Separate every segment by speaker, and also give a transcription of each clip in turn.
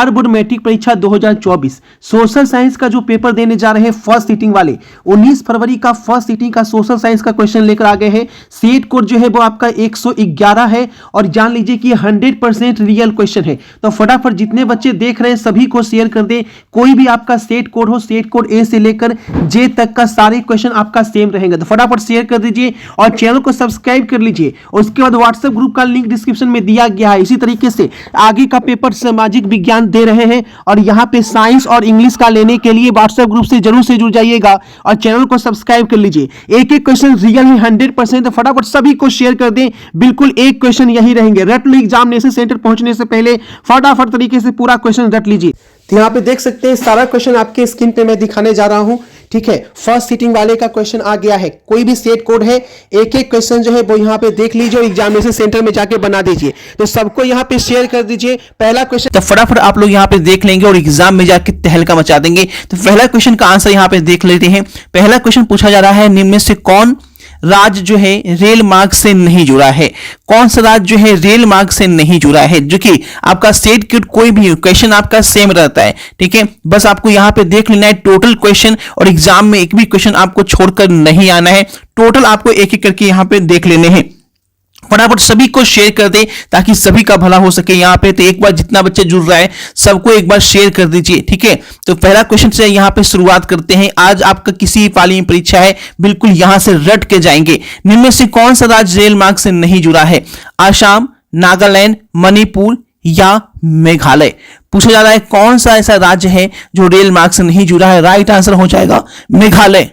Speaker 1: Board matric परीक्षा 2024 social science का जो पेपर देने जा रहे हैं फर्स्ट सीटिंग वाले 19 फरवरी का फर्स्ट सीटिंग का सोशल साइंस का क्वेश्चन लेकर आ गए हैं। सेट कोड जो है वो आपका 111 है और जान लीजिए कि 100% रियल क्वेश्चन है। तो फटाफट जितने बच्चे देख रहे हैं सभी को शेयर कर दें। कोई भी आपका सेट कोड हो, सेट कोड ए से लेकर जे तक का सारे क्वेश्चन आपका सेम रहेंगे। तो फटाफट शेयर कर दीजिए और चैनल को सब्सक्राइब कर लीजिए। उसके बाद व्हाट्सएप ग्रुप का लिंक डिस्क्रिप्शन में दिया गया है। इसी तरीके से आगे का पेपर सामाजिक विज्ञान दे रहे हैं और यहां पे साइंस और इंग्लिश का लेने के लिए व्हाट्सएप ग्रुप से जरूर से जुड़ जाइएगा और चैनल को सब्सक्राइब कर लीजिए। एक एक क्वेश्चन रियल है 100%। तो फटाफट सभी को शेयर कर दें। बिल्कुल एक क्वेश्चन यही रहेंगे। रट लो, एग्जामिनेशन सेंटर पहुंचने से पहले फटाफट तरीके से पूरा क्वेश्चन रट लीजिए। तो यहां पे देख सकते हैं सारा क्वेश्चन आपके स्क्रीन पे मैं दिखाने जा रहा हूं। ठीक है, फर्स्ट सीटिंग वाले का क्वेश्चन आ गया है। कोई भी सेट कोड है, एक एक क्वेश्चन जो है वो यहाँ पे देख लीजिए और एग्जामिनेशन सेंटर में जाके बना दीजिए। तो सबको यहाँ पे शेयर कर दीजिए। पहला क्वेश्चन
Speaker 2: तो फटाफट आप लोग यहाँ पे देख लेंगे और एग्जाम में जाके तहलका मचा देंगे। तो पहला क्वेश्चन का आंसर यहाँ पे देख लेते हैं। पहला क्वेश्चन पूछा जा रहा है, निम्न में से कौन राज्य जो है रेल मार्ग से नहीं जुड़ा है? कौन सा राज्य जो है रेल मार्ग से नहीं जुड़ा है? जो कि आपका सेट किट कोई भी क्वेश्चन आपका सेम रहता है। ठीक है, बस आपको यहां पे देख लेना है टोटल क्वेश्चन और एग्जाम में एक भी क्वेश्चन आपको छोड़कर नहीं आना है। टोटल आपको एक एक करके यहां पे देख लेने हैं। फटाफट सभी को शेयर कर दे ताकि सभी का भला हो सके। यहां पे तो एक बार जितना बच्चे जुड़ रहा है सबको एक बार शेयर कर दीजिए। ठीक है, तो पहला क्वेश्चन से यहां पे शुरुआत करते हैं। आज आपका किसी पाली में परीक्षा है, बिल्कुल यहां से रट के जाएंगे। निम्न में से कौन सा राज्य रेल मार्ग से नहीं जुड़ा है? आसाम, नागालैंड, मणिपुर या मेघालय? पूछा जा रहा है कौन सा ऐसा राज्य है जो रेल मार्ग से नहीं जुड़ा है? राइट आंसर हो जाएगा मेघालय।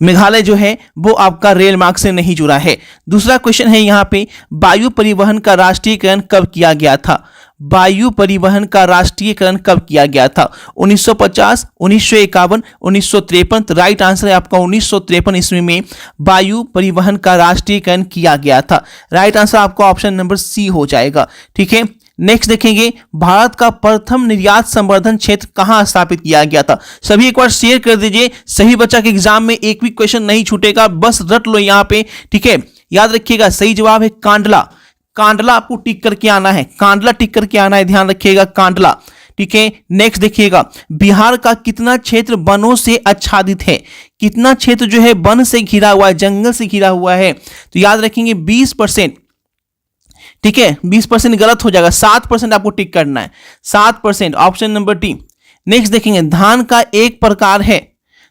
Speaker 2: मेघालय जो है वो आपका रेल मार्ग से नहीं जुड़ा है। दूसरा क्वेश्चन है यहाँ पे, वायु परिवहन का राष्ट्रीयकरण कब किया गया था? वायु परिवहन का राष्ट्रीयकरण कब किया गया था? 1950, 1951, 1953? तो राइट आंसर है आपका 1953 ईस्वी में वायु परिवहन का राष्ट्रीयकरण किया गया था। राइट आंसर आपका ऑप्शन नंबर सी हो जाएगा। ठीक है, नेक्स्ट देखेंगे, भारत का प्रथम निर्यात संवर्धन क्षेत्र कहां स्थापित किया गया था? सभी एक बार शेयर कर दीजिए। सही बच्चा के एग्जाम में एक भी क्वेश्चन नहीं छूटेगा, बस रट लो यहां पे। ठीक है, याद रखिएगा सही जवाब है कांडला। कांडला आपको टिक करके आना है, कांडला टिक करके आना है, ध्यान रखिएगा कांडला। ठीक है, नेक्स्ट देखिएगा, बिहार का कितना क्षेत्र वनों से आच्छादित है? कितना क्षेत्र जो है वन से घिरा हुआ है, जंगल से घिरा हुआ है? तो याद रखेंगे 20%। ठीक है, 20% गलत हो जाएगा, 7% आपको टिक करना है, 7%, ऑप्शन नंबर डी। नेक्स्ट देखेंगे, धान का एक प्रकार है,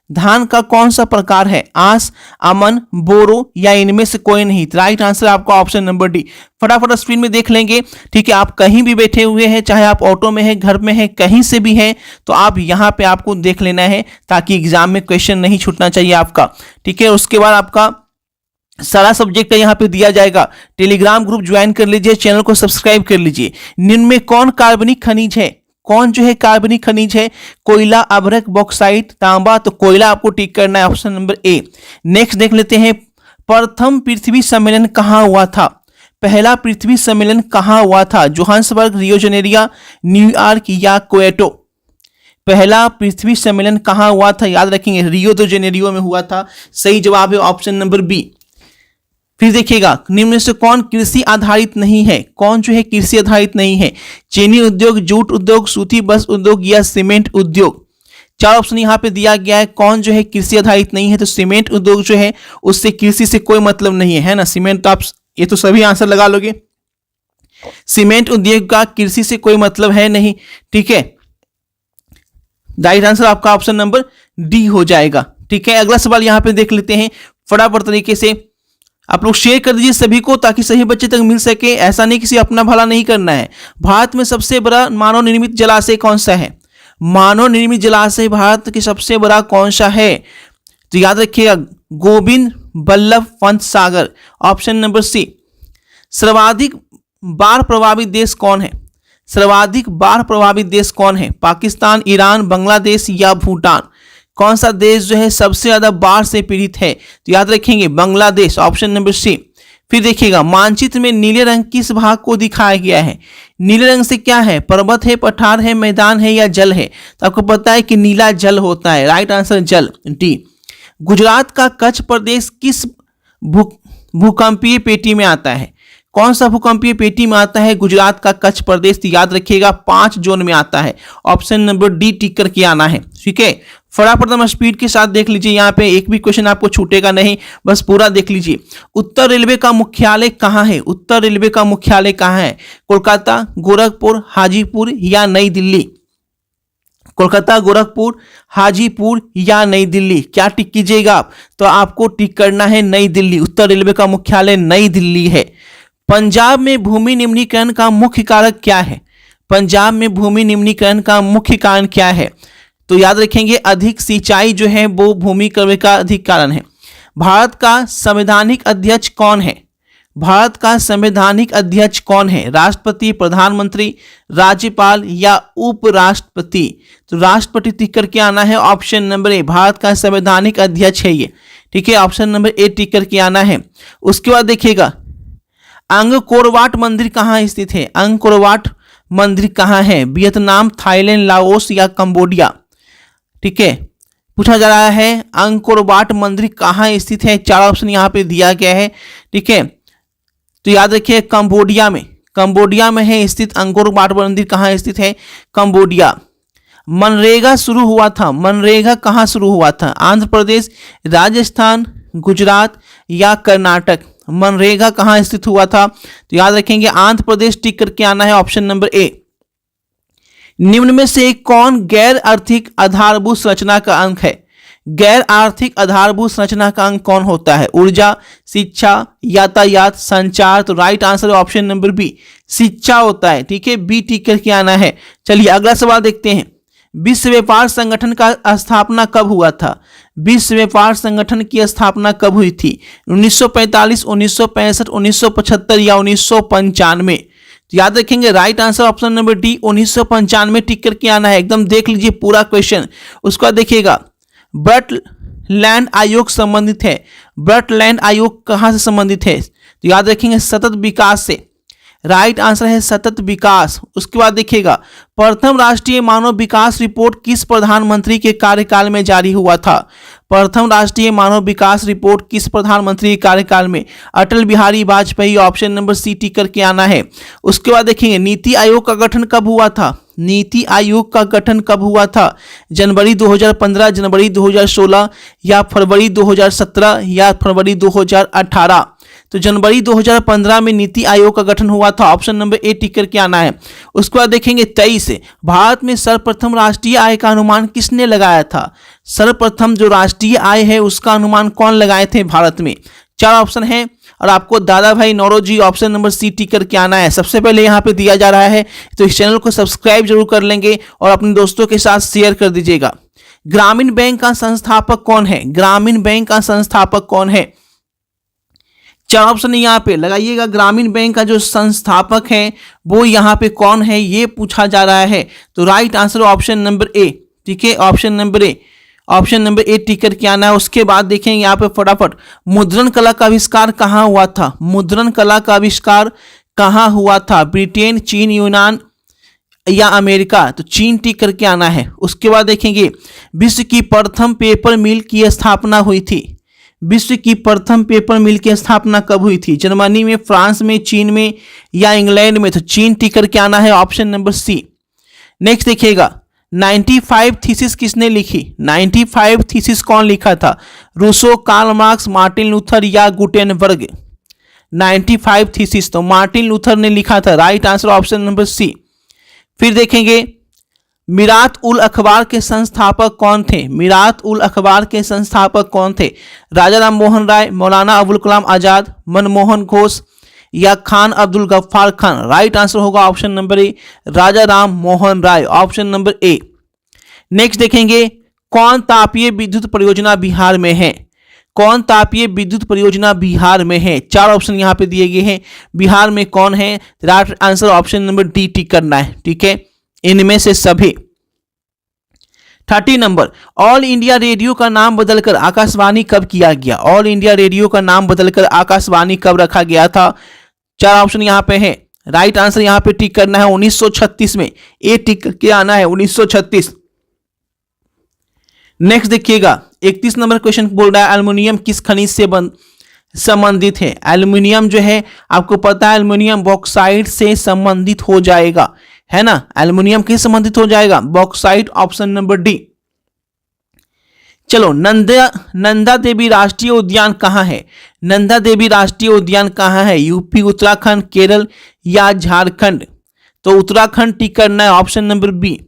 Speaker 2: धान का कौन सा प्रकार है? आस, अमन, बोरो या इनमें से कोई नहीं? राइट आंसर आपका ऑप्शन नंबर डी। फटाफट स्क्रीन में देख लेंगे। ठीक है, आप कहीं भी बैठे हुए हैं, चाहे आप ऑटो में हैं, घर में हैं, कहीं से भी हैं, तो आप यहां पे आपको देख लेना है ताकि एग्जाम में क्वेश्चन नहीं छूटना चाहिए आपका। ठीक है, उसके बाद आपका सारा सब्जेक्ट का यहाँ पे दिया जाएगा। टेलीग्राम ग्रुप ज्वाइन कर लीजिए, चैनल को सब्सक्राइब कर लीजिए। निम्न में कौन कार्बनिक खनिज है? कौन जो है कार्बनिक खनिज है? कोयला, अभ्रक, बॉक्साइट, तांबा? तो कोयला आपको टिक करना है, ऑप्शन नंबर ए। नेक्स्ट देख लेते हैं, प्रथम पृथ्वी सम्मेलन कहां हुआ था? पहला पृथ्वी सम्मेलन कहां हुआ था? जोहान्सबर्ग, रियो जेनेरिया, न्यूयॉर्क या क्वेटो? पहला पृथ्वी सम्मेलन कहां हुआ था? याद रखेंगे रियो दो जेनेरियो में हुआ था। सही जवाब है ऑप्शन नंबर बी। फिर देखिएगा, निम्न में से कौन कृषि आधारित नहीं है? कौन जो है कृषि आधारित नहीं है? चीनी उद्योग, जूट उद्योग, सूती बस उद्योग या सीमेंट उद्योग? चार ऑप्शन यहाँ पे दिया गया है। कौन जो है कृषि आधारित नहीं है? तो सीमेंट उद्योग जो है उससे कृषि से कोई मतलब नहीं है, है ना? सीमेंट तो आप ये तो सभी आंसर लगा लोगे। सीमेंट उद्योग का कृषि से कोई मतलब है नहीं। ठीक है, राइट आंसर आपका ऑप्शन नंबर डी हो जाएगा। ठीक है, अगला सवाल यहाँ पे देख लेते हैं फटाफट तरीके से। आप लोग शेयर कर दीजिए सभी को ताकि सही बच्चे तक मिल सके। ऐसा नहीं किसी अपना भला नहीं करना है। भारत में सबसे बड़ा मानव निर्मित जलाशय कौन सा है? मानव निर्मित जलाशय भारत के सबसे बड़ा कौन सा है? तो याद रखिएगा गोविंद बल्लभ पंत सागर, ऑप्शन नंबर सी। सर्वाधिक बाढ़ प्रभावित देश कौन है? सर्वाधिक बाढ़ प्रभावित देश कौन है? पाकिस्तान, ईरान, बांग्लादेश या भूटान? कौन सा देश जो है सबसे ज्यादा बाढ़ से पीड़ित है? तो याद रखेंगे बांग्लादेश, ऑप्शन नंबर सी। फिर देखिएगा, मानचित्र में नीले रंग किस भाग को दिखाया गया है? नीले रंग से क्या है? पर्वत है, पठार है, मैदान है या जल है? तो आपको पता है कि नीला जल होता है। राइट आंसर जल, डी। गुजरात का कच्छ प्रदेश किस भूकंपीय पेटी में आता है? कौन सा भूकंपीय पेटी में आता है? गुजरात का कच्छ प्रदेश। तो याद रखिएगा 5 जोन में आता है। ऑप्शन नंबर डी टिक करके आना है। ठीक है, फटाफट स्पीड के साथ देख लीजिए, यहाँ पे एक भी क्वेश्चन आपको छूटेगा नहीं, बस पूरा देख लीजिए। उत्तर रेलवे का मुख्यालय कहाँ है? उत्तर रेलवे का मुख्यालय कहाँ है? कोलकाता, गोरखपुर, हाजीपुर या नई दिल्ली? कोलकाता, गोरखपुर, हाजीपुर या नई दिल्ली? क्या टिक कीजिएगा आप? तो आपको टिक करना है नई दिल्ली। उत्तर रेलवे का मुख्यालय नई दिल्ली है। पंजाब में भूमि निम्नीकरण का मुख्य कारक क्या है? पंजाब में भूमि निम्नीकरण का मुख्य कारण क्या है? तो याद रखेंगे अधिक सिंचाई जो है वो भूमिकरण का अधिक कारण है। भारत का संवैधानिक अध्यक्ष कौन है? भारत का संवैधानिक अध्यक्ष कौन है? राष्ट्रपति, प्रधानमंत्री, राज्यपाल या उपराष्ट्रपति? तो राष्ट्रपति टिक करके आना है। ऑप्शन नंबर ए, भारत का संवैधानिक अध्यक्ष है ये। ठीक है, ऑप्शन नंबर ए टिक करके आना है। उसके बाद देखिएगा अंगकोर वाट मंदिर कहाँ स्थित है? अंगकोर वाट मंदिर कहाँ है? वियतनाम, थाईलैंड, लाओस या कंबोडिया? ठीक है, पूछा जा रहा है अंगकोर वाट मंदिर कहाँ स्थित है। 4 ऑप्शन यहाँ पे दिया गया है। ठीक है, तो याद रखिए कंबोडिया में, कंबोडिया में है स्थित अंगकोर वाट मंदिर। कहाँ स्थित है? कंबोडिया। मनरेगा शुरू हुआ था, मनरेगा कहाँ शुरू हुआ था? आंध्र प्रदेश, राजस्थान, गुजरात या कर्नाटक? मनरेगा कहाँ स्थित हुआ था? तो याद रखेंगे आंध्र प्रदेश टिक करके आना है। ऑप्शन नंबर ए। निम्न में से कौन गैर आर्थिक आधारभूत संरचना का अंग है? गैर आर्थिक आधारभूत संरचना का अंग कौन होता है? ऊर्जा, शिक्षा, यातायात, संचार? तो right answer option number B, शिक्षा होता है। ठीक है, बी टिक करके आना है। चलिए अगला सवाल देखते हैं। विश्व व्यापार संगठन का स्थापना कब हुआ था? विश्व व्यापार संगठन की स्थापना कब हुई थी? 1945, 1965, 1975 या 1995? तो याद रखेंगे right answer option number D 1995 टिक करके आना है। एकदम देख लीजिए पूरा क्वेश्चन। उसका देखिएगा ब्रटलैंड आयोग संबंधित है। ब्रटलैंड आयोग कहां से संबंधित है? तो याद रखेंगे सतत विकास से। राइट आंसर है सतत विकास। उसके बाद देखिएगा प्रथम राष्ट्रीय मानव विकास रिपोर्ट किस प्रधानमंत्री के कार्यकाल में जारी हुआ था? प्रथम राष्ट्रीय मानव विकास रिपोर्ट किस प्रधानमंत्री के कार्यकाल में? Atal Bihari Vajpayee. Option number C tick करके आना है। उसके बाद देखेंगे नीति आयोग का गठन कब हुआ था? नीति आयोग का गठन कब हुआ था? जनवरी 2015, जनवरी 2016 या फरवरी 2017 या फरवरी 2018? तो जनवरी 2015 में नीति आयोग का गठन हुआ था। ऑप्शन नंबर ए टिक करके आना है। उसके बाद देखेंगे 23 भारत में सर्वप्रथम राष्ट्रीय आय का अनुमान किसने लगाया था? सर्वप्रथम जो राष्ट्रीय आय है उसका अनुमान कौन लगाए थे भारत में? 4 ऑप्शन है और आपको दादा भाई Naoroji option number C tick करके आना है। सबसे पहले यहाँ पे दिया जा रहा है, तो इस चैनल को सब्सक्राइब जरूर कर लेंगे और अपने दोस्तों के साथ शेयर कर दीजिएगा। ग्रामीण बैंक का संस्थापक कौन है? ग्रामीण बैंक का संस्थापक कौन है? 4 ऑप्शन यहाँ पे लगाइएगा। ग्रामीण बैंक का जो संस्थापक है वो यहाँ पे कौन है ये पूछा जा रहा है। तो right answer option number A. ठीक है, option number A, option number A tick करके आना है। उसके बाद देखेंगे यहाँ पे फटाफट मुद्रण कला का आविष्कार कहाँ हुआ था? मुद्रण कला का आविष्कार कहाँ हुआ था? ब्रिटेन, चीन, यूनान या अमेरिका? तो चीन टिक करके आना है। उसके बाद देखेंगे विश्व की प्रथम पेपर मिल की स्थापना हुई थी। विश्व की प्रथम पेपर मिल की स्थापना कब हुई थी? जर्मनी में, फ्रांस में, चीन में या इंग्लैंड में? तो चीन टिक करके आना है। ऑप्शन नंबर सी। नेक्स्ट देखिएगा 95 थीसिस किसने लिखी? 95 थीसिस कौन लिखा था? Rousseau, Karl Marx, Martin Luther या गुटेनबर्ग? 95 थीसिस तो मार्टिन लूथर ने लिखा था। Right answer option number C. फिर देखेंगे मिरात उल अखबार के संस्थापक कौन थे? मिरात उल अखबार के संस्थापक कौन थे? राजा राम मोहन राय, मौलाना अबुल कलाम आजाद, मनमोहन घोष या खान अब्दुल गफ्फार खान? राइट आंसर होगा option number A, Raja Ram Mohan Roy. Option number A. Next देखेंगे कौन तापीय विद्युत परियोजना बिहार में है? कौन तापीय विद्युत परियोजना बिहार में है? 4 ऑप्शन यहाँ पे दिए गए हैं। बिहार में कौन है? Right answer option number D tick करना है। ठीक है, इनमें से सभी। 30 नंबर ऑल इंडिया रेडियो का नाम बदलकर आकाशवाणी कब किया गया? ऑल इंडिया रेडियो का नाम बदलकर आकाशवाणी कब रखा गया था? 4 ऑप्शन यहाँ पे है। राइट आंसर यहाँ पे टिक करना है 1936 में। ए टिक करके आना है 1936। नेक्स्ट देखिएगा 31 नंबर क्वेश्चन बोल रहा है एल्युमिनियम किस खनिज से संबंधित है। एल्युमिनियम जो है आपको पता है एल्युमिनियम बॉक्साइट से संबंधित हो जाएगा, है ना। एल्युमिनियम किस संबंधित हो जाएगा? Bauxite, option number D. चलो, नंदा देवी राष्ट्रीय उद्यान कहाँ है? नंदा देवी राष्ट्रीय उद्यान कहाँ है? यूपी, उत्तराखंड, केरल या झारखंड? तो उत्तराखंड टिक करना है, ऑप्शन नंबर बी।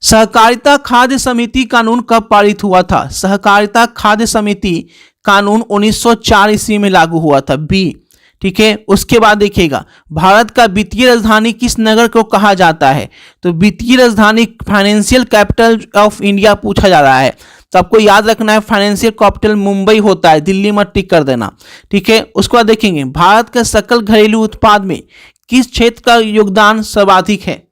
Speaker 2: सहकारिता खाद्य समिति कानून कब पारित हुआ था? सहकारिता खाद्य समिति कानून 1904 ईस्वी में लागू हुआ था, बी। ठीक है, उसके बाद देखिएगा, भारत का वित्तीय राजधानी किस नगर को कहा जाता है? तो वित्तीय राजधानी, फाइनेंशियल कैपिटल ऑफ इंडिया पूछा जा रहा है, तो आपको याद रखना है फाइनेंशियल कैपिटल मुंबई होता है, दिल्ली मत टिक कर देना। ठीक है, उसके बाद देखेंगे, भारत का सकल घरेलू उत्पाद में किस क्षेत्र का योगदान सर्वाधिक है?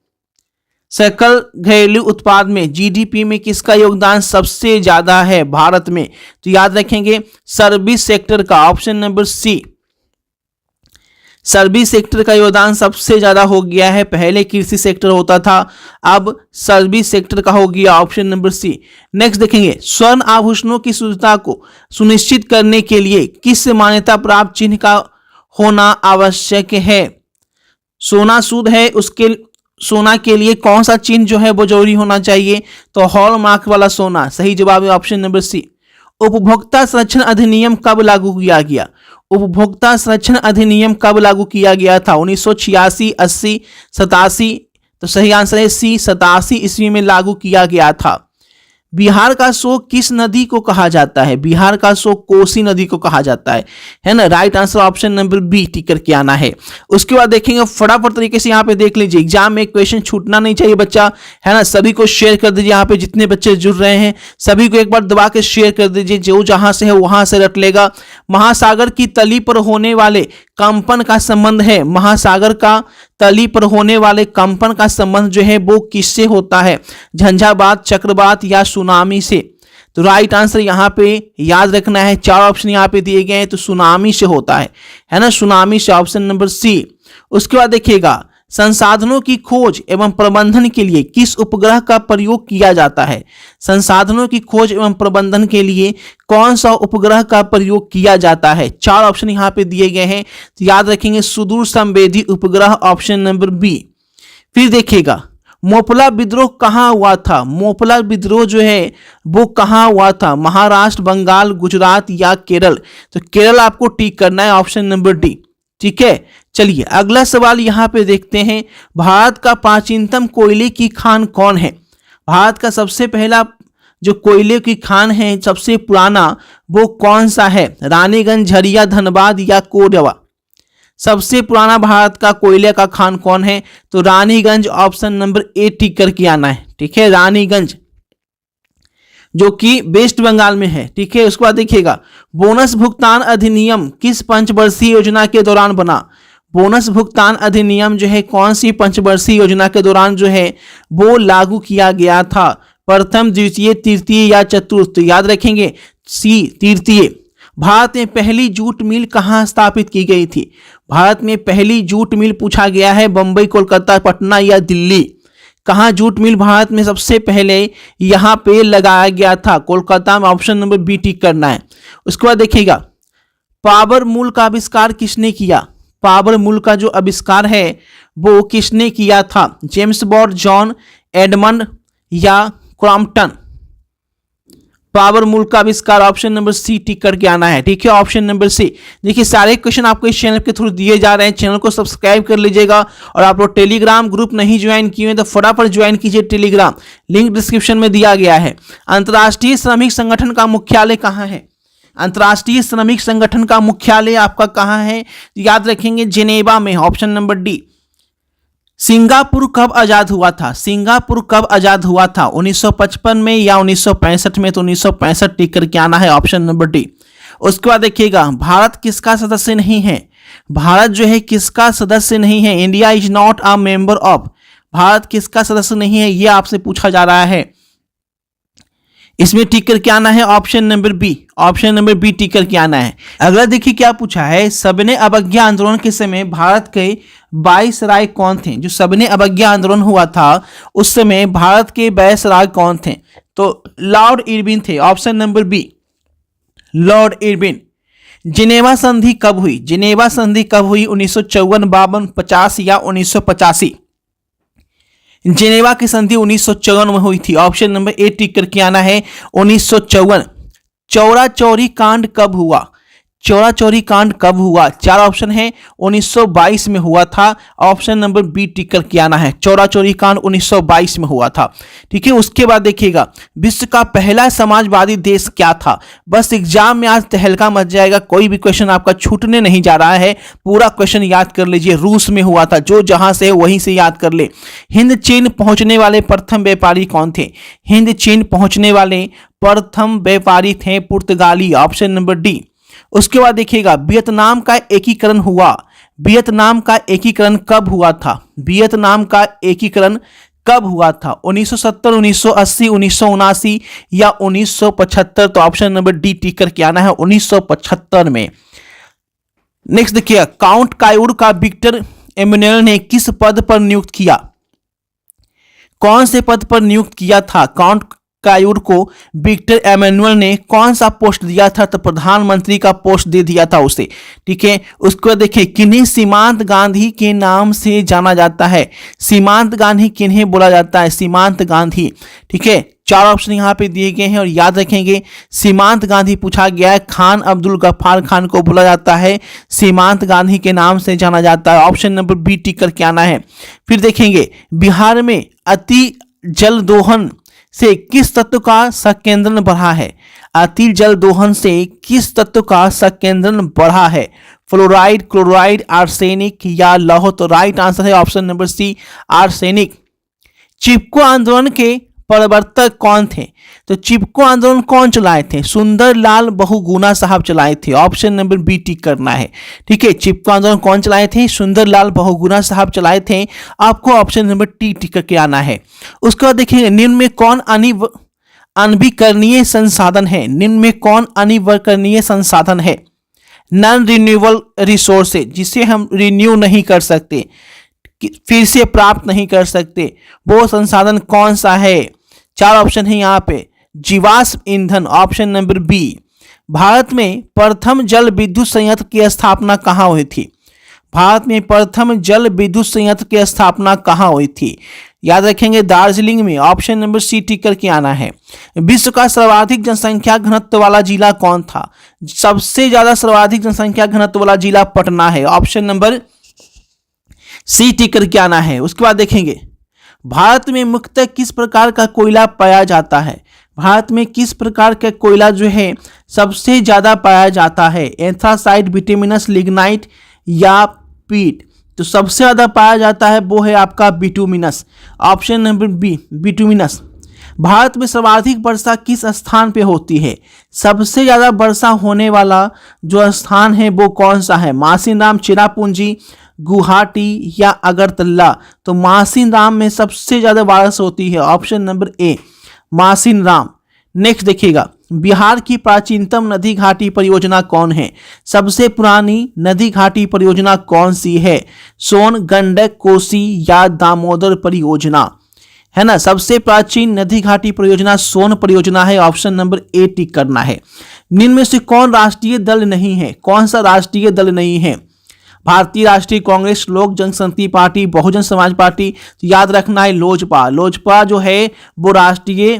Speaker 2: सकल घरेलू उत्पाद में, जीडीपी में किसका योगदान सबसे ज्यादा है भारत में? तो याद रखेंगे सर्विस सेक्टर का, option number C. Service sector का योगदान सबसे ज्यादा हो गया है, पहले कृषि सेक्टर होता था, अब सर्विस सेक्टर का हो गया, ऑप्शन नंबर सी। नेक्स्ट देखेंगे, स्वर्ण आभूषणों की शुद्धता को सुनिश्चित करने के लिए किस मान्यता प्राप्त चिन्ह का होना आवश्यक है? सोना शुद्ध है, उसके सोना के लिए कौन सा चिन्ह जो है वो जरूरी होना चाहिए? तो हॉलमार्क वाला सोना, सही जवाब है ऑप्शन नंबर सी। उपभोक्ता संरक्षण अधिनियम कब लागू किया गया? उपभोक्ता संरक्षण अधिनियम कब लागू किया गया था? 1986, 80, 87? तो सही आंसर है सी, 87 ईस्वी में लागू किया गया था। बिहार का शोक किस नदी को कहा जाता है? बिहार का शोक कोसी नदी को कहा जाता है ना। Right answer option number B tick करके आना है। उसके बाद देखेंगे, फटाफट तरीके से यहाँ पे देख लीजिए, एग्जाम में क्वेश्चन छूटना नहीं चाहिए बच्चा, है ना। सभी को शेयर कर दीजिए, यहाँ पे जितने बच्चे जुड़ रहे हैं सभी को एक बार दबा के शेयर कर दीजिए, जो जहां से है वहां से रट लेगा। महासागर की तली पर होने वाले कंपन का संबंध है, महासागर का तली पर होने वाले कंपन का संबंध जो है वो किससे होता है? झंझावात, चक्रवात या सुनामी से? तो राइट आंसर यहाँ पे याद रखना है, चार ऑप्शन यहाँ पे दिए गए हैं, तो सुनामी से होता है ना, सुनामी से, ऑप्शन नंबर सी। उसके बाद देखिएगा, संसाधनों की खोज एवं प्रबंधन के लिए किस उपग्रह का प्रयोग किया जाता है? संसाधनों की खोज एवं प्रबंधन के लिए कौन सा उपग्रह का प्रयोग किया जाता है? चार ऑप्शन यहाँ पे दिए गए हैं, तो याद रखेंगे सुदूर संवेदी उपग्रह, ऑप्शन नंबर बी। फिर देखिएगा, मोपला विद्रोह कहाँ हुआ था? मोपला विद्रोह जो है वो कहाँ हुआ था? महाराष्ट्र, बंगाल, गुजरात या केरल? तो केरल आपको टिक करना है, ऑप्शन नंबर डी। ठीक है, चलिए अगला सवाल यहाँ पे देखते हैं, भारत का प्राचीनतम कोयले की खान कौन है? भारत का सबसे पहला जो कोयले की खान है, सबसे पुराना, वो कौन सा है? रानीगंज, झरिया, धनबाद या कोरबा? सबसे पुराना भारत का कोयले का खान कौन है? तो Raniganj, option number A tick करके आना है। ठीक है, रानीगंज जो कि वेस्ट बंगाल में है। ठीक है, उसके बाद देखिएगा, बोनस भुगतान अधिनियम किस पंचवर्षीय योजना के दौरान बना? बोनस भुगतान अधिनियम जो है कौन सी पंचवर्षीय योजना के दौरान जो है वो लागू किया गया था? प्रथम, द्वितीय, तृतीय या चतुर्थ? याद रखेंगे सी, तृतीय। भारत में पहली जूट मिल कहाँ स्थापित की गई थी? भारत में पहली जूट मिल पूछा गया है, बंबई, कोलकाता, पटना या दिल्ली? कहाँ जूट मिल भारत में सबसे पहले यहाँ पे लगाया गया था? कोलकाता में, ऑप्शन नंबर बी टिक करना है। उसके बाद देखिएगा, पावर मूल का आविष्कार किसने किया? पावर मूल का जो आविष्कार है वो किसने किया था? जेम्स बॉट, जॉन एडमंड या क्रॉम्पटन? पावर मूल का आविष्कार, ऑप्शन नंबर सी टिक करके आना है। ठीक है, ऑप्शन नंबर सी। देखिए सारे क्वेश्चन आपको इस चैनल के थ्रू दिए जा रहे हैं, चैनल को सब्सक्राइब कर लीजिएगा, और आप लोग टेलीग्राम ग्रुप नहीं ज्वाइन किए हैं तो फटाफट ज्वाइन कीजिए टेलीग्राम, लिंक डिस्क्रिप्शन में दिया गया है। अंतर्राष्ट्रीय श्रमिक संगठन का मुख्यालय कहाँ है? अंतर्राष्ट्रीय श्रमिक संगठन का मुख्यालय आपका कहाँ है? याद रखेंगे जेनेवा में, ऑप्शन नंबर डी। सिंगापुर कब आजाद हुआ था? सिंगापुर कब आजाद हुआ था? 1955 में या 1965 में? तो 1965 टिक करके आना है, ऑप्शन नंबर डी। उसके बाद देखिएगा, भारत किसका सदस्य नहीं है? भारत जो है किसका सदस्य नहीं है? India is not a member of. Bharat किसका सदस्य नहीं है, यह आपसे पूछा जा रहा है। इसमें टिक करके आना है, option number B. Option number B tick करके आना है। अगला देखिए क्या पूछा है, सबने अवज्ञा आंदोलन के समय भारत के वायसराय कौन थे? जो सबने अवज्ञा आंदोलन हुआ था उस समय भारत के वायसराय कौन थे? तो लॉर्ड इरविन थे, option number B, lord Irwin. Geneva संधि कब हुई? जिनेवा संधि कब हुई? 1954, 52, 50 या 1985? जिनेवा की संधि 1954 में हुई थी। ऑप्शन नंबर ए टिक करके आना है, 1954। चौरा चौरी कांड कब हुआ? चौरा चौरी कांड कब हुआ? चार ऑप्शन है, 1922 में हुआ था। ऑप्शन नंबर बी टिक करके आना है, चौरा चौरी कांड 1922 में हुआ था। ठीक है, उसके बाद देखिएगा, विश्व का पहला समाजवादी देश क्या था? बस एग्जाम में आज तहलका मच जाएगा, कोई भी क्वेश्चन आपका छूटने नहीं जा रहा है, पूरा क्वेश्चन याद कर लीजिए। रूस में हुआ था, जो जहां से है वहीं से याद कर ले। हिंद चीन पहुंचने वाले प्रथम व्यापारी कौन थे? हिंद चीन पहुंचने वाले प्रथम व्यापारी थे पुर्तगाली। Option number D. उसके बाद देखिएगा, वियतनाम का एकीकरण हुआ। वियतनाम का एकीकरण कब हुआ था? वियतनाम का एकीकरण कब हुआ था? 1970, 1980, 1979 या 1975? तो ऑप्शन नंबर डी टिक करके आना है, 1975 में। नेक्स्ट देखिए, काउंट कायूर का विक्टर एमेनुएल ने किस पद पर नियुक्त किया? कौन से पद पर नियुक्त किया था? काउंट कायूर को विक्टर एमेनुएल ने कौन सा पोस्ट दिया था? तो प्रधानमंत्री का पोस्ट दे दिया था उसे। ठीक है, उसको देखिए, किन्हें सीमांत गांधी के नाम से जाना जाता है? सीमांत गांधी किन्हें बोला जाता है? सीमांत गांधी। ठीक है, चार ऑप्शन यहाँ पे दिए गए हैं और याद रखेंगे, सीमांत गांधी पूछा गया है, खान अब्दुल गफ्फार खान को बोला जाता है, सीमांत गांधी के नाम से जाना जाता है। ऑप्शन नंबर बी टिक करके आना है। फिर देखेंगे, बिहार में अति जल दोहन से किस तत्व का संकेंद्रण बढ़ा है? अति जल दोहन से किस तत्व का संकेंद्रण बढ़ा है? फ्लोराइड, क्लोराइड, आर्सेनिक या लौह? तो राइट आंसर है ऑप्शन नंबर सी, आर्सेनिक। चिपको आंदोलन के प्रवर्तक कौन थे? तो चिपको आंदोलन कौन चलाए थे? सुंदरलाल बहुगुणा साहब चलाए थे। ऑप्शन नंबर बी टिक करना है। ठीक है, चिपको आंदोलन कौन चलाए थे? सुंदरलाल बहुगुणा साहब चलाए थे। आपको ऑप्शन नंबर टी टिक करके आना है। उसके बाद देखिए, निम्न में कौन अनवीकरणीय संसाधन है? निम्न में कौन अनवीकरणीय संसाधन है? नॉन रिन्यूएबल रिसोर्सेज, जिसे हम रिन्यू नहीं कर सकते, फिर से प्राप्त नहीं कर सकते, वो संसाधन कौन सा है? चार ऑप्शन है यहाँ पे। जीवाश्म ईंधन, ऑप्शन नंबर बी। भारत में प्रथम जल विद्युत संयंत्र की स्थापना कहाँ हुई थी? भारत में प्रथम जल विद्युत संयंत्र की स्थापना कहाँ हुई थी? याद रखेंगे, दार्जिलिंग में। ऑप्शन नंबर सी टिक करके आना है। विश्व का सर्वाधिक जनसंख्या घनत्व वाला जिला कौन था? सबसे ज्यादा सर्वाधिक जनसंख्या घनत्व वाला जिला पटना है। ऑप्शन नंबर सी टिक करके आना है। उसके बाद देखेंगे, भारत में मुख्यतः किस प्रकार का कोयला पाया जाता है? भारत में किस प्रकार का कोयला जो है सबसे ज्यादा पाया जाता है? एंथ्रासाइट, बिटुमिनस, लिग्नाइट या पीट? तो सबसे ज्यादा पाया जाता है वो है आपका bituminous. Option number B, bituminous. Bharat में सर्वाधिक वर्षा किस स्थान पे होती है? सबसे ज्यादा वर्षा होने वाला जो स्थान है वो कौन सा है? मासिनराम, चिरापुंजी, गुवाहाटी या अगरतला? तो मासिनराम में सबसे ज्यादा बारिश होती है। ऑप्शन नंबर ए, मासिनराम। नेक्स्ट देखिएगा, बिहार की प्राचीनतम नदी घाटी परियोजना कौन है? सबसे पुरानी नदी घाटी परियोजना कौन सी है? सोन, गंडक, कोसी या दामोदर परियोजना? है ना, सबसे प्राचीन नदी घाटी परियोजना सोन परियोजना है। ऑप्शन नंबर ए टिक करना है। निम्न में से कौन राष्ट्रीय दल नहीं है? कौन सा राष्ट्रीय दल नहीं है? भारतीय राष्ट्रीय कांग्रेस, लोक जनशक्ति पार्टी, बहुजन समाज पार्टी? तो याद रखना है लोजपा। लोजपा जो है वो राष्ट्रीय,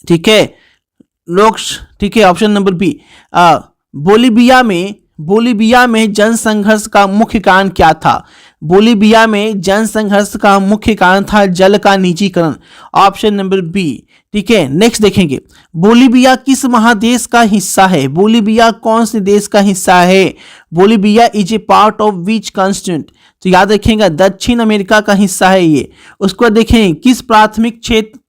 Speaker 2: ठीक है, ठीक है। Option number B. बोलीविया में जनसंघर्ष का मुख्य कारण क्या था? बोलीविया में जनसंघर्ष का मुख्य कारण था जल का निजीकरण। Option number B. ठीक है, नेक्स्ट देखेंगे, बोलीविया किस महादेश का हिस्सा है? बोलीविया कौन से देश का हिस्सा है? Bolivia is a part of which continent? तो याद रखेंगे, दक्षिण अमेरिका का हिस्सा है ये। उसको बाद देखें, किस प्राथमिक क्षेत्र,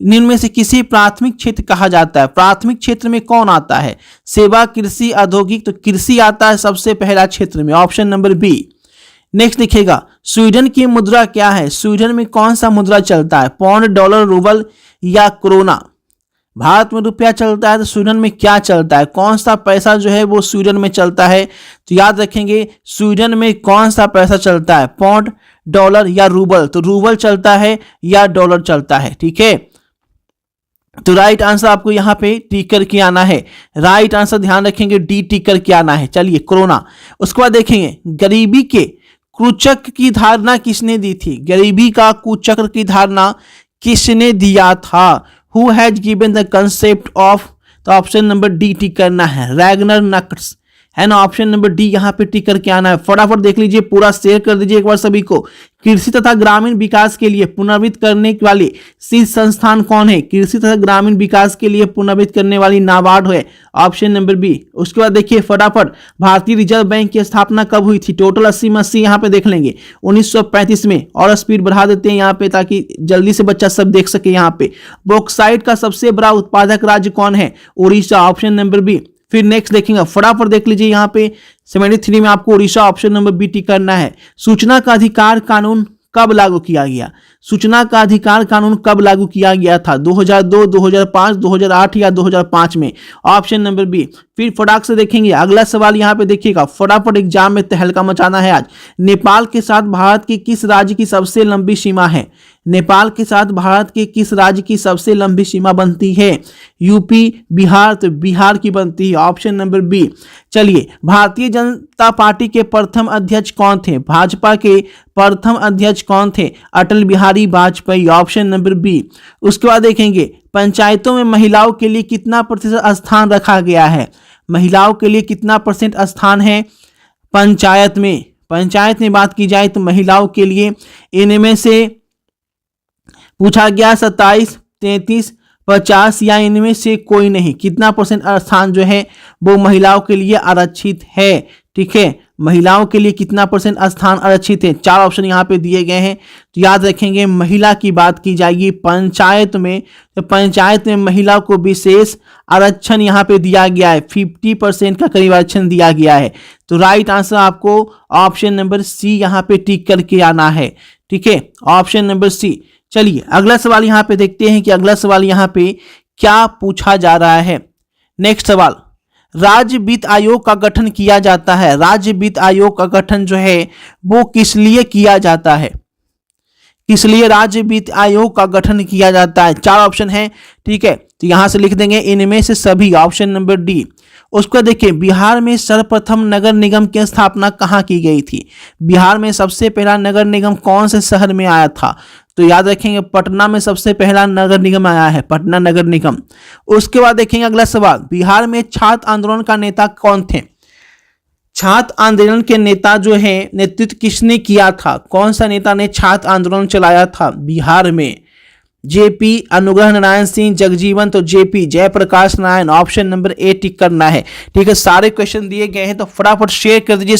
Speaker 2: निम्न में से किसी प्राथमिक क्षेत्र कहा जाता है? प्राथमिक क्षेत्र में कौन आता है? सेवा, कृषि, औद्योगिक? तो कृषि आता है सबसे पहला क्षेत्र में। Option number B. नेक्स्ट देखिएगा, स्वीडन की मुद्रा क्या है? स्वीडन में कौन सा मुद्रा चलता है? पाउंड, डॉलर, रूबल या कोरोना? भारत में रुपया चलता है तो स्वीडन में क्या चलता है? कौन सा पैसा जो है वो स्वीडन में चलता है? तो याद रखेंगे, स्वीडन में कौन सा पैसा चलता है? पाउंड, डॉलर या रूबल? तो रूबल चलता है या डॉलर चलता है। ठीक है, तो राइट आंसर आपको यहाँ पे टिक करके आना है। राइट आंसर ध्यान रखेंगे डी टिक करके आना है। चलिए कोरोना। उसके बाद देखेंगे गरीबी के कुचक्र की धारणा किसने दी थी? गरीबी का कुचक्र की धारणा किसने दिया था? Who has given the concept of? तो ऑप्शन नंबर डी टिक करना है, रैगनर नक्स, है ना। ऑप्शन नंबर डी यहाँ पे टिक करके आना है। फटाफट देख लीजिए, पूरा शेयर कर दीजिए एक बार सभी को। कृषि तथा ग्रामीण विकास के लिए पुनर्वित करने वाली शीर्ष संस्थान कौन है? कृषि तथा ग्रामीण विकास के लिए पुनर्वित करने वाली नाबार्ड है, ऑप्शन नंबर बी। उसके बाद देखिए फटाफट, भारतीय रिजर्व बैंक की स्थापना कब हुई थी? टोटल 80 यहाँ पे देख लेंगे 1935 में। और स्पीड बढ़ा देते हैं यहाँ पे ताकि जल्दी से बच्चा सब देख सके। यहाँ पे बॉक्साइट का सबसे बड़ा उत्पादक राज्य कौन है? Orissa, option number B. फिर नेक्स्ट देखेंगे, फटाफट देख लीजिए यहाँ पे 73 में आपको Orissa, option number B tick करना है। सूचना का अधिकार कानून कब लागू किया गया? सूचना का अधिकार कानून कब लागू किया गया था? 2002, 2005, 2008 या 2005 में, ऑप्शन नंबर बी। फिर फटाक से देखेंगे अगला सवाल यहाँ पे देखिएगा, फटाफट एग्जाम में तहलका मचाना है आज। नेपाल के साथ भारत के किस राज्य की सबसे लंबी सीमा है? नेपाल के साथ भारत के किस राज्य की सबसे लंबी सीमा बनती है? यूपी, बिहार? तो बिहार की बनती है, ऑप्शन नंबर बी। चलिए, भारतीय जनता पार्टी के प्रथम अध्यक्ष कौन थे? भाजपा के प्रथम अध्यक्ष कौन थे? Atal Bihari Vajpayee, option number B. उसके बाद देखेंगे पंचायतों में महिलाओं के लिए कितना प्रतिशत स्थान रखा गया है? महिलाओं के लिए कितना % स्थान है पंचायत में? पंचायत में बात की जाए तो महिलाओं के लिए इनमें से पूछा गया 27, 33, 50 या इनमें से कोई नहीं। कितना % स्थान जो है वो महिलाओं के लिए आरक्षित है? ठीक है, महिलाओं के लिए कितना % स्थान आरक्षित है? 4 ऑप्शन यहाँ पे दिए गए हैं। तो याद रखेंगे, महिला की बात की जाएगी पंचायत में, तो पंचायत में महिला को विशेष आरक्षण यहाँ पे दिया गया है, 50% का करीब आरक्षण दिया गया है। तो राइट आंसर आपको ऑप्शन नंबर सी यहाँ पे टिक करके आना है। ठीक है, ऑप्शन नंबर सी। चलिए अगला सवाल यहाँ पे देखते हैं कि अगला सवाल यहाँ पे क्या पूछा जा रहा है। नेक्स्ट सवाल, राज्य वित्त आयोग का गठन किया जाता है। राज्य वित्त आयोग का गठन जो है वो किस लिए किया जाता है? किस लिए राज्य वित्त आयोग का गठन किया जाता है? 4 ऑप्शन है। ठीक है, तो यहां से लिख देंगे इनमें से सभी, ऑप्शन नंबर डी। उसको देखिए, बिहार में सर्वप्रथम नगर निगम की स्थापना कहाँ की गई थी? बिहार में सबसे पहला नगर निगम कौन से शहर में आया था? तो याद रखेंगे पटना में सबसे पहला नगर निगम आया है, पटना नगर निगम। उसके बाद देखेंगे अगला सवाल, बिहार में छात्र आंदोलन का नेता कौन थे? छात्र आंदोलन के नेता जो है नेतृत्व किसने किया था? कौन सा नेता ने छात्र आंदोलन चलाया था बिहार में? जेपी, अनुग्रह नारायण सिंह, जगजीवन? तो JP, Jayaprakash Narayan, option number A tick करना है। ठीक है, सारे क्वेश्चन दिए गए हैं तो फटाफट शेयर कर दीजिए।